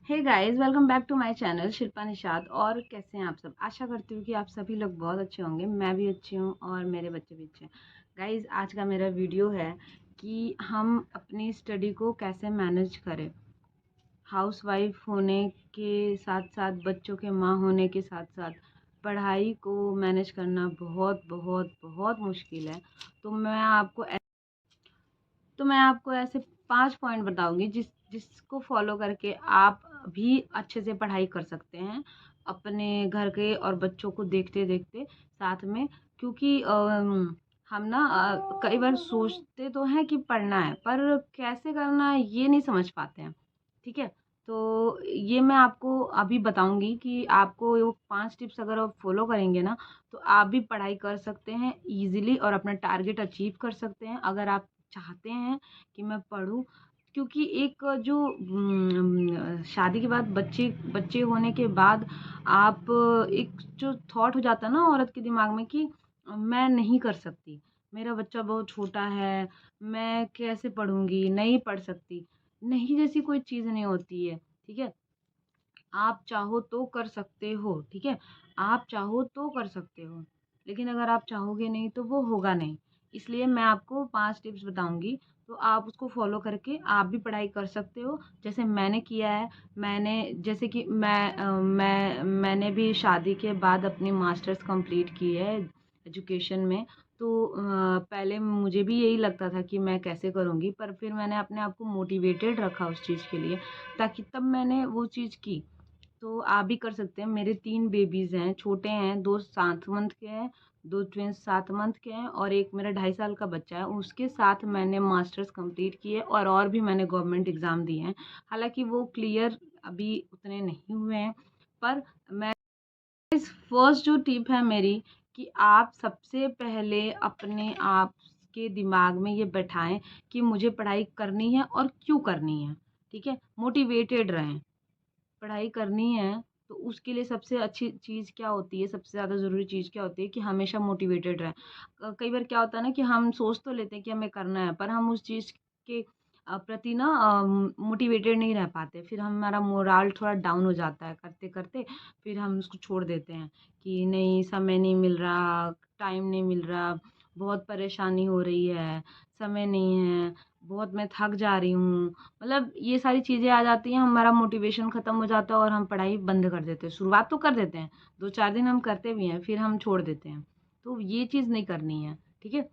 Hey guys, welcome back to my channel Shilpa Nishad. और कैसे हैं आप सब? आशा करती हूँ कि आप सभी लोग बहुत अच्छे होंगे। मैं भी अच्छी हूँ और मेरे बच्चे भी अच्छे हैं। गाइस, आज का मेरा वीडियो है कि हम अपनी स्टडी को कैसे मैनेज करें। हाउसवाइफ होने के साथ साथ, बच्चों के माँ होने के साथ साथ, पढ़ाई को मैनेज करना बहुत बहुत बहुत मुश्किल है। तो मैं आपको ऐसे 5 पॉइंट बताऊँगी जिसको फ़ॉलो करके आप भी अच्छे से पढ़ाई कर सकते हैं, अपने घर के और बच्चों को देखते-देखते साथ में। क्योंकि हम ना कई बार सोचते तो हैं कि पढ़ना है, पर कैसे करना है ये नहीं समझ पाते हैं, ठीक है? तो ये मैं आपको अभी बताऊँगी कि आपको वो 5 टिप्स अगर आप फ़ॉलो करेंगे ना, तो आप भी पढ़ाई कर सकते हैं ईज़िली और अपना टारगेट अचीव कर सकते हैं। अगर आप चाहते हैं कि मैं पढूँ, क्योंकि एक जो शादी के बाद बच्चे बच्चे होने के बाद आप एक जो थॉट हो जाता है ना औरत के दिमाग में कि मैं नहीं कर सकती, मेरा बच्चा बहुत छोटा है, मैं कैसे पढ़ूँगी, नहीं पढ़ सकती। नहीं जैसी कोई चीज़ नहीं होती है, ठीक है? आप चाहो तो कर सकते हो, ठीक है? आप चाहो तो कर सकते हो, लेकिन अगर आप चाहोगे नहीं तो वो होगा नहीं। इसलिए मैं आपको 5 टिप्स बताऊँगी, तो आप उसको फ़ॉलो करके आप भी पढ़ाई कर सकते हो, जैसे मैंने किया है। जैसे कि मैंने भी शादी के बाद अपनी मास्टर्स कंप्लीट की है एजुकेशन में। तो पहले मुझे भी यही लगता था कि मैं कैसे करूँगी, पर फिर मैंने अपने आप को मोटिवेटेड रखा उस चीज़ के लिए, ताकि तब मैंने वो चीज़ की। तो आप भी कर सकते हैं। मेरे 3 बेबीज़ हैं, छोटे हैं, 2 7 मंथ के हैं, 2 ट्विन्स 7 मंथ के हैं और एक मेरा 2.5 साल का बच्चा है। उसके साथ मैंने मास्टर्स कंप्लीट की है और भी मैंने गवर्नमेंट एग्ज़ाम दिए हैं। हालाँकि वो क्लियर अभी उतने नहीं हुए हैं, पर मैं इस फर्स्ट जो टिप है मेरी कि आप सबसे पहले अपने आप के दिमाग में ये बैठाएँ कि मुझे पढ़ाई करनी है और क्यों करनी है, ठीक है? मोटिवेटेड रहें। पढ़ाई करनी है तो उसके लिए सबसे अच्छी चीज़ क्या होती है, सबसे ज़्यादा ज़रूरी चीज़ क्या होती है कि हमेशा मोटिवेटेड रहें। कई बार क्या होता है ना कि हम सोच तो लेते हैं कि हमें करना है, पर हम उस चीज़ के प्रति ना मोटिवेटेड नहीं रह पाते। फिर हमारा मोराल थोड़ा डाउन हो जाता है करते-करते, फिर हम उसको छोड़ देते हैं कि नहीं, समय नहीं मिल रहा, टाइम नहीं मिल रहा, बहुत परेशानी हो रही है, समय नहीं है, बहुत मैं थक जा रही हूँ। मतलब ये सारी चीज़ें आ जाती हैं, हमारा मोटिवेशन ख़त्म हो जाता है और हम पढ़ाई बंद कर देते हैं। शुरुआत तो कर देते हैं, 2-4 दिन हम करते भी हैं, फिर हम छोड़ देते हैं। तो ये चीज़ नहीं करनी है, ठीक है?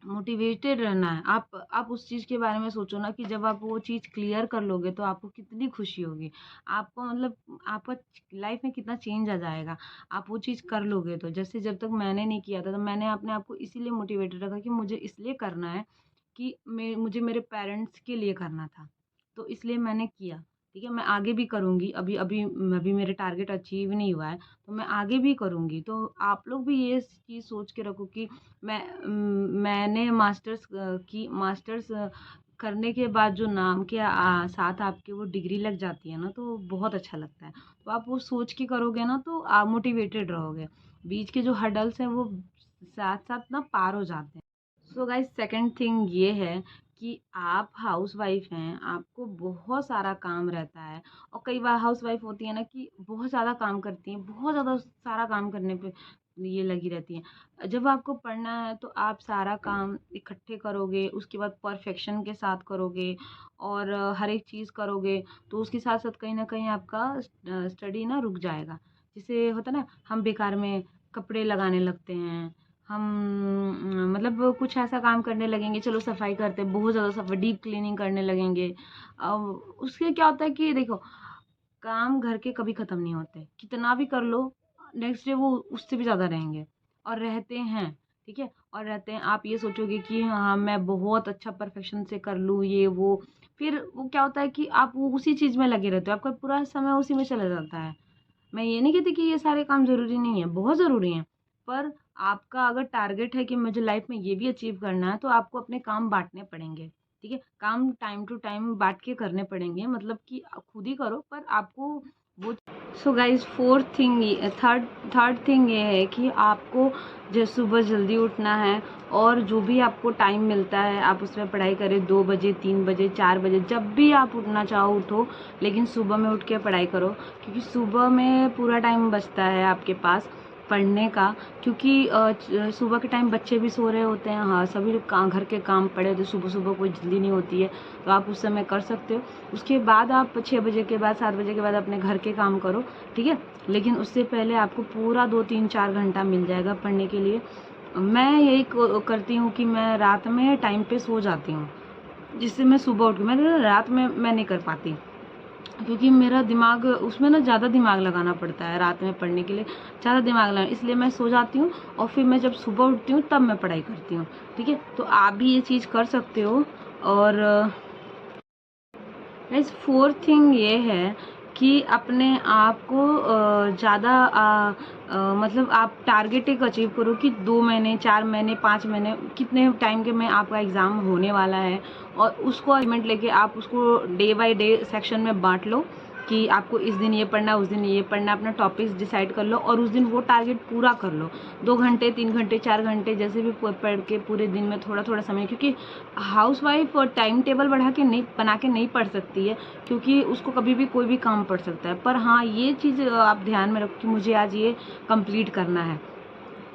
मोटिवेटेड रहना है। आप उस चीज़ के बारे में सोचो ना कि जब आप वो चीज़ क्लियर कर लोगे तो आपको कितनी खुशी होगी। आपको मतलब आपका लाइफ़ में कितना चेंज आ जाएगा, आप वो चीज़ कर लोगे तो। जैसे जब तक मैंने नहीं किया था, तो मैंने अपने आप को इसीलिए मोटिवेटेड रखा कि मुझे इसलिए करना है कि मुझे मेरे पेरेंट्स के लिए करना था, तो इसलिए मैंने किया, ठीक है? मैं आगे भी करूँगी, अभी अभी अभी मेरे टारगेट अचीव नहीं हुआ है, तो मैं आगे भी करूँगी। तो आप लोग भी ये चीज़ सोच के रखो कि मैंने मास्टर्स करने के बाद जो नाम के साथ आपके वो डिग्री लग जाती है ना, तो बहुत अच्छा लगता है। तो आप वो सोच के करोगे ना, तो आप मोटिवेटेड रहोगे। बीच के जो हर्डल्स हैं वो साथ-साथ ना पार हो जाते हैं। सो गाइस, सेकंड थिंग ये है कि आप हाउसवाइफ हैं, आपको बहुत सारा काम रहता है। और कई बार हाउसवाइफ होती है ना कि बहुत ज़्यादा काम करती हैं, बहुत ज़्यादा सारा काम करने पे ये लगी रहती हैं। जब आपको पढ़ना है तो आप सारा काम इकट्ठे करोगे, उसके बाद परफेक्शन के साथ करोगे और हर एक चीज़ करोगे, तो उसके साथ साथ कहीं ना कहीं आपका स्टडी ना रुक जाएगा। जैसे होता है ना, हम बेकार में कपड़े लगाने लगते हैं, हम मतलब कुछ ऐसा काम करने लगेंगे, चलो सफाई करते हैं, बहुत ज़्यादा सफाई, डीप क्लीनिंग करने लगेंगे। अब उससे क्या होता है कि देखो, काम घर के कभी ख़त्म नहीं होते, कितना भी कर लो, नेक्स्ट डे वो उससे भी ज़्यादा रहेंगे और रहते हैं, ठीक है? और रहते हैं, आप ये सोचोगे कि हाँ, मैं बहुत अच्छा परफेक्शन से कर लूँ ये वो, फिर वो क्या होता है कि आप वो उसी चीज़ में लगे रहते हो, आपका पूरा समय उसी में चला जाता है। मैं ये नहीं कहती कि ये सारे काम ज़रूरी नहीं है, बहुत ज़रूरी हैं। पर आपका अगर टारगेट है कि मुझे लाइफ में ये भी अचीव करना है, तो आपको अपने काम बाँटने पड़ेंगे, ठीक है? काम टाइम टू टाइम बाँट के करने पड़ेंगे, मतलब कि खुद ही करो, पर आपको वो। सो गाइज थर्ड थिंग ये है कि आपको जो सुबह जल्दी उठना है, और जो भी आपको टाइम मिलता है आप उसमें पढ़ाई करें। 2 बजे, 3 बजे, 4 बजे, जब भी आप उठना चाहो उठो, लेकिन सुबह में उठ के पढ़ाई करो, क्योंकि सुबह में पूरा टाइम बचता है आपके पास पढ़ने का। क्योंकि सुबह के टाइम बच्चे भी सो रहे होते हैं, हाँ सभी लोग घर के काम पड़े, तो सुबह सुबह कोई जल्दी नहीं होती है, तो आप उस समय कर सकते हो। उसके बाद आप 6 बजे के बाद, 7 बजे के बाद अपने घर के काम करो, ठीक है। लेकिन उससे पहले आपको पूरा 2, 3, 4 घंटा मिल जाएगा पढ़ने के लिए। मैं यही करती हूँ कि मैं रात में टाइम पे सो जाती हूँ, जिससे मैं सुबह उठ के, मैं रात में मैं नहीं कर पाती, क्योंकि मेरा दिमाग उसमें ना ज़्यादा दिमाग लगाना पड़ता है रात में पढ़ने के लिए, ज़्यादा दिमाग लगाना, इसलिए मैं सो जाती हूँ और फिर मैं जब सुबह उठती हूँ तब मैं पढ़ाई करती हूँ, ठीक है। तो आप भी ये चीज़ कर सकते हो। और गाइस फोर्थ थिंग ये है कि अपने आप को ज़्यादा मतलब आप टारगेट एक अचीव करो कि 2 महीने, 4 महीने, 5 महीने, कितने टाइम के में आपका एग्ज़ाम होने वाला है, और उसको अचीवमेंट लेके आप उसको डे बाय डे सेक्शन में बांट लो कि आपको इस दिन ये पढ़ना है, उस दिन ये पढ़ना है। अपना टॉपिक्स डिसाइड कर लो और उस दिन वो टारगेट पूरा कर लो। 2 घंटे, 3 घंटे, 4 घंटे, जैसे भी पढ़ के पूरे दिन में थोड़ा थोड़ा समय, क्योंकि हाउसवाइफ टाइम टेबल बना के नहीं पढ़ सकती है, क्योंकि उसको कभी भी कोई भी काम पड़ सकता है। पर हाँ, ये चीज़ आप ध्यान में रखो कि मुझे आज ये कंप्लीट करना है,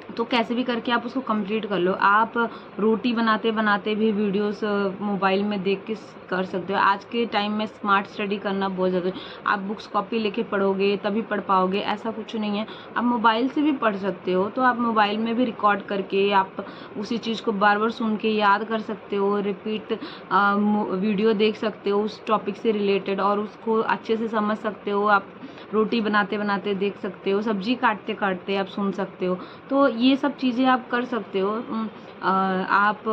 तो कैसे भी करके आप उसको कंप्लीट कर लो। आप रोटी बनाते बनाते भी वीडियोस मोबाइल में देख के कर सकते हो। आज के टाइम में स्मार्ट स्टडी करना बहुत ज़रूरी है। आप बुक्स कॉपी लेके पढ़ोगे तभी पढ़ पाओगे, ऐसा कुछ नहीं है। आप मोबाइल से भी पढ़ सकते हो, तो आप मोबाइल में भी रिकॉर्ड करके आप उसी चीज़ को बार बार सुन के याद कर सकते हो, रिपीट वीडियो देख सकते हो उस टॉपिक से रिलेटेड, और उसको अच्छे से समझ सकते हो। आप रोटी बनाते बनाते देख सकते हो, सब्जी काटते काटते आप सुन सकते हो। तो ये सब चीज़ें आप कर सकते हो। आप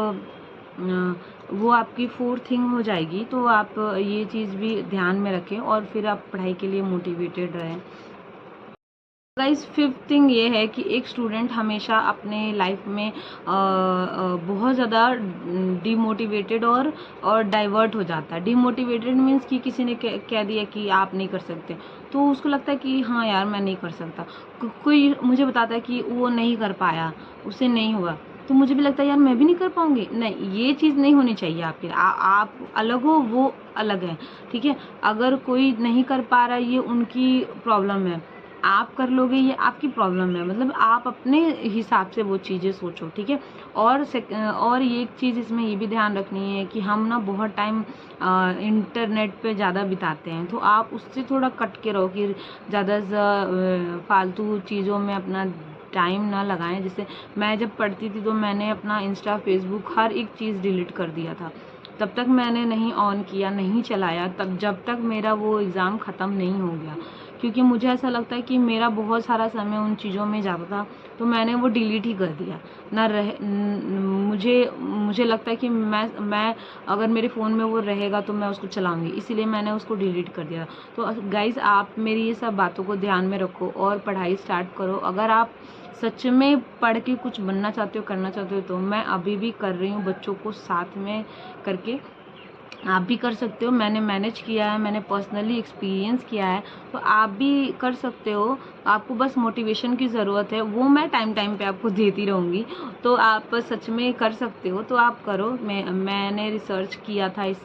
वो आपकी फोर्थ थिंग हो जाएगी, तो आप ये चीज़ भी ध्यान में रखें और फिर आप पढ़ाई के लिए मोटिवेटेड रहें। गाइस फिफ्थ थिंग ये है कि एक स्टूडेंट हमेशा अपने लाइफ में बहुत ज़्यादा डिमोटिवेटेड और डाइवर्ट हो जाता है। डिमोटिवेटेड मीन्स कि किसी ने कह दिया कि आप नहीं कर सकते, तो उसको लगता है कि हाँ यार मैं नहीं कर सकता। कोई मुझे बताता है कि वो नहीं कर पाया, उससे नहीं हुआ, तो मुझे भी लगता है यार मैं भी नहीं कर पाऊंगी। नहीं, ये चीज़ नहीं होनी चाहिए आपके। आप अलग हो, वो अलग है, ठीक है। अगर कोई नहीं कर पा रहा, ये उनकी प्रॉब्लम है। आप कर लोगे, ये आपकी प्रॉब्लम है। मतलब आप अपने हिसाब से वो चीज़ें सोचो, ठीक है। और ये एक चीज़ इसमें ये भी ध्यान रखनी है कि हम ना बहुत टाइम इंटरनेट पे ज़्यादा बिताते हैं, तो आप उससे थोड़ा कट के रहो कि ज़्यादा फालतू चीज़ों में अपना टाइम ना लगाएं। जैसे मैं जब पढ़ती थी तो मैंने अपना इंस्टा, फेसबुक हर एक चीज़ डिलीट कर दिया था। तब तक मैंने नहीं ऑन किया, नहीं चलाया, तब जब तक मेरा वो एग्ज़ाम ख़त्म नहीं हो गया, क्योंकि मुझे ऐसा लगता है कि मेरा बहुत सारा समय उन चीज़ों में जाता था, तो मैंने वो डिलीट ही कर दिया। ना रहे मुझे लगता है कि मैं अगर मेरे फ़ोन में वो रहेगा तो मैं उसको चलाऊँगी, इसीलिए मैंने उसको डिलीट कर दिया। तो गाइज़ आप मेरी ये सब बातों को ध्यान में रखो और पढ़ाई स्टार्ट करो। अगर आप सच में पढ़ के कुछ बनना चाहते हो, करना चाहते हो, तो मैं अभी भी कर रही हूँ बच्चों को साथ में करके। आप भी कर सकते हो, मैंने मैनेज किया है, मैंने पर्सनली एक्सपीरियंस किया है, तो आप भी कर सकते हो। आपको बस मोटिवेशन की ज़रूरत है, वो मैं टाइम टाइम पे आपको देती रहूँगी। तो आप सच में कर सकते हो, तो आप करो। मैंने रिसर्च किया था इस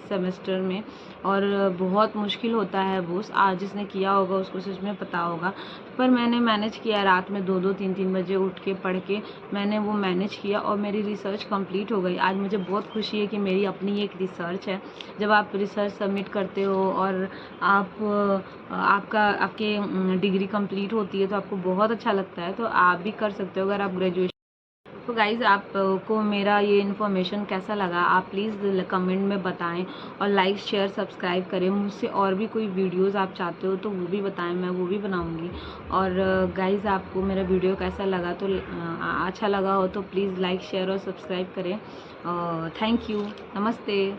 सेमेस्टर में, और बहुत मुश्किल होता है वो, आज जिसने किया होगा उसको सच में पता होगा। पर मैंने मैनेज किया, रात में 2-2, 3-3 बजे उठ के पढ़ के मैंने वो मैनेज किया और मेरी रिसर्च कंप्लीट हो गई। आज मुझे बहुत खुशी है कि मेरी अपनी एक रिसर्च है। जब आप रिसर्च सबमिट करते हो और आपके डिग्री कंप्लीट होती है, तो आपको बहुत अच्छा लगता है। तो आप भी कर सकते हो अगर आप ग्रेजुएशन। तो गाइज़ आपको मेरा ये इन्फॉर्मेशन कैसा लगा, आप प्लीज़ कमेंट में बताएं, और लाइक, शेयर, सब्सक्राइब करें। मुझसे और भी कोई वीडियोस आप चाहते हो तो वो भी बताएं, मैं वो भी बनाऊंगी। और गाइज़ आपको मेरा वीडियो कैसा लगा, तो अच्छा लगा हो तो प्लीज़ लाइक, शेयर और सब्सक्राइब करें। थैंक यू, नमस्ते।